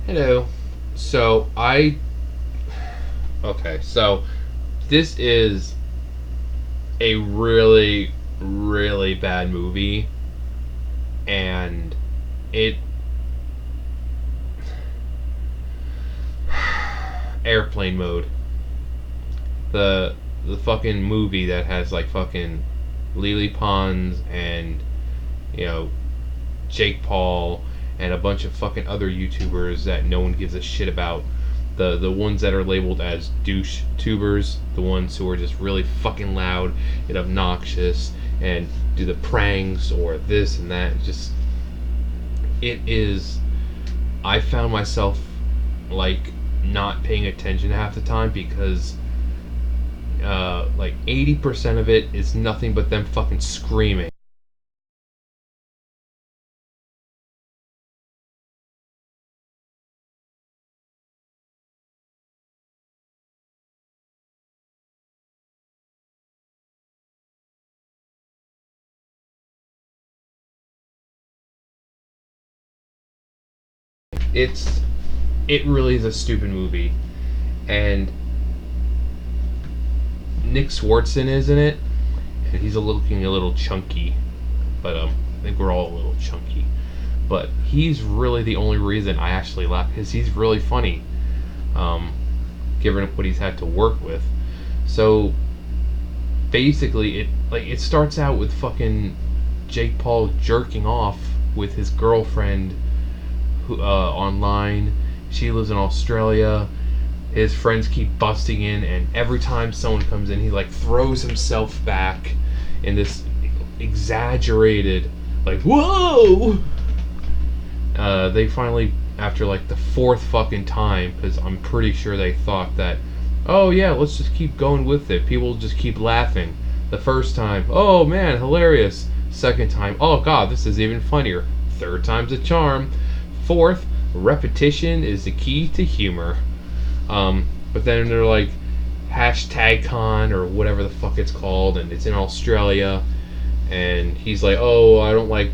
Hello. So I okay. So this is a really really bad movie, and it airplane mode. The the fucking movie that has like fucking Lily Pons and you know Jake Paul and a bunch of fucking other YouTubers that no one gives a shit about. The ones that are labeled as douche tubers, the ones who are just really fucking loud and obnoxious and do the pranks or this and that. Just it is. I found myself like not paying attention half the time because like 80% of it is nothing but them fucking screaming. It's it really is a stupid movie, and Nick Swartzen is in it, and he's looking a little chunky, but I think we're all a little chunky. But he's really the only reason I actually laugh because he's really funny, um, given what he's had to work with. So basically, it starts out with fucking Jake Paul jerking off with his girlfriend who, online. She lives in Australia. His friends keep busting in, and every time someone comes in, he like throws himself back in this exaggerated, like whoa. They finally, after like the fourth fucking time, because I'm pretty sure they thought that, oh yeah, let's just keep going with it. People just keep laughing. The first time, oh man, hilarious. Second time, oh god, this is even funnier. Third time's a charm. Fourth, repetition is the key to humor. But then they're like hashtag con or whatever the fuck it's called, and it's in Australia, and he's like, oh, I don't like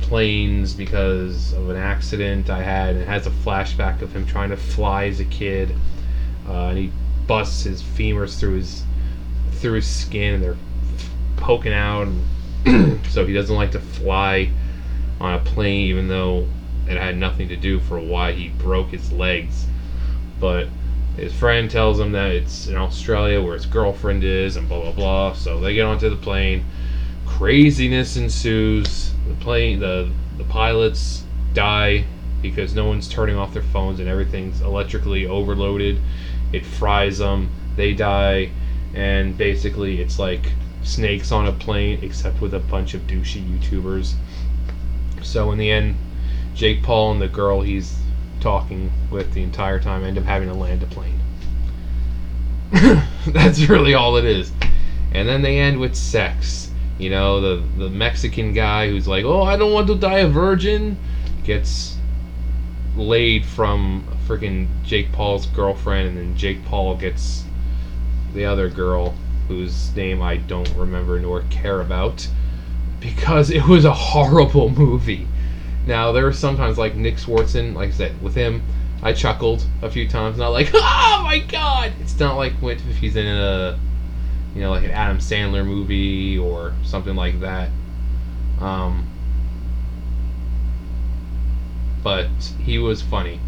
planes because of an accident I had, and it has a flashback of him trying to fly as a kid, and he busts his femurs through his skin, and they're poking out, and so he doesn't like to fly on a plane, even though it had nothing to do for why he broke his legs. But his friend tells him that it's in Australia where his girlfriend is, and blah blah blah. So they get onto the plane. Craziness ensues. The pilots die because no one's turning off their phones and everything's electrically overloaded. It fries them. They die, and basically it's like snakes on a plane, except with a bunch of douchey YouTubers. So in the end, Jake Paul and the girl he's talking with the entire time end up having to land a plane. That's really all it is. And then they end with sex. You know, the Mexican guy who's like, oh, I don't want to die a virgin, gets laid from freaking Jake Paul's girlfriend, and then Jake Paul gets the other girl whose name I don't remember nor care about because it was a horrible movie. Now, there are sometimes, like Nick Swartzen, like I said, with him, I chuckled a few times, not like, oh my god! It's not like if he's in a, you know, like an Adam Sandler movie or something like that. But he was funny.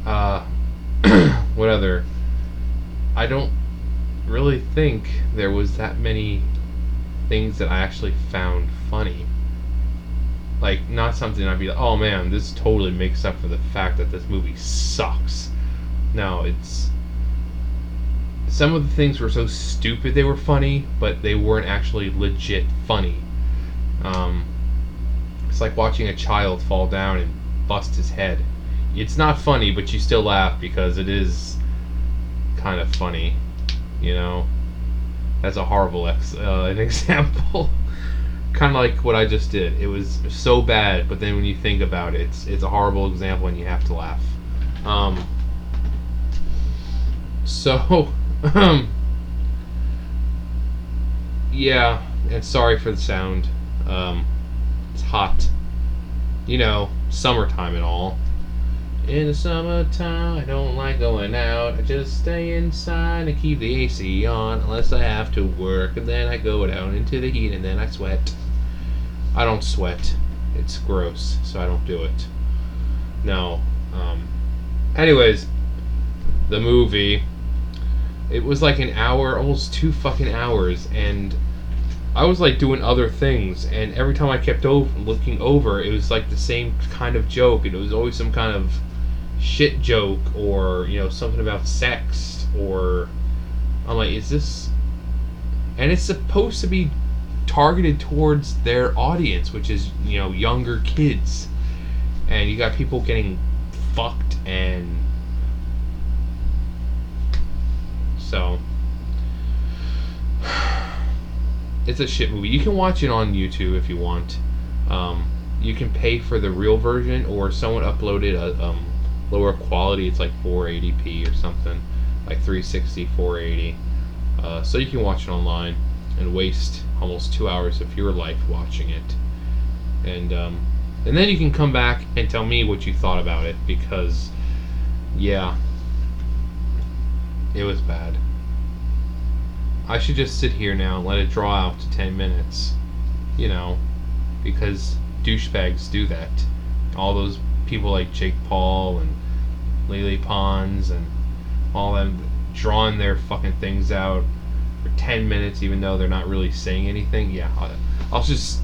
What other? I don't really think there was that many things that I actually found funny. Like, not something I'd be like, oh man, this totally makes up for the fact that this movie sucks. No, it's... Some of the things were so stupid they were funny, but they weren't actually legit funny. It's like watching a child fall down and bust his head. It's not funny, but you still laugh because it is kind of funny, you know? That's a horrible an example. Kind of like what I just did. It was so bad, but then when you think about it, it's a horrible example and you have to laugh. So, yeah, and sorry for the sound. It's hot. You know, summertime and all. In the summertime, I don't like going out. I just stay inside and keep the AC on unless I have to work. And then I go down into the heat and then I sweat. I don't sweat. It's gross, so I don't do it. No. Anyways, the movie. It was like an hour, almost 2 fucking hours, and I was like doing other things, and every time I kept looking over, it was like the same kind of joke. It was always some kind of shit joke, or something about sex, or I'm like, is this? And it's supposed to be targeted towards their audience, which is younger kids, and you got people getting fucked, and so it's a shit movie. You can watch it on YouTube if you want. You can pay for the real version, or someone uploaded a lower quality. It's like 480p or something, like 360, 480. So you can watch it online and waste almost 2 hours of your life watching it, and then you can come back and tell me what you thought about it, because yeah, it was bad. I should just sit here now and let it draw out to 10 minutes, because douchebags do that. All those people like Jake Paul and Lily Pons and all them drawing their fucking things out for 10 minutes, even though they're not really saying anything. Yeah, I'll just.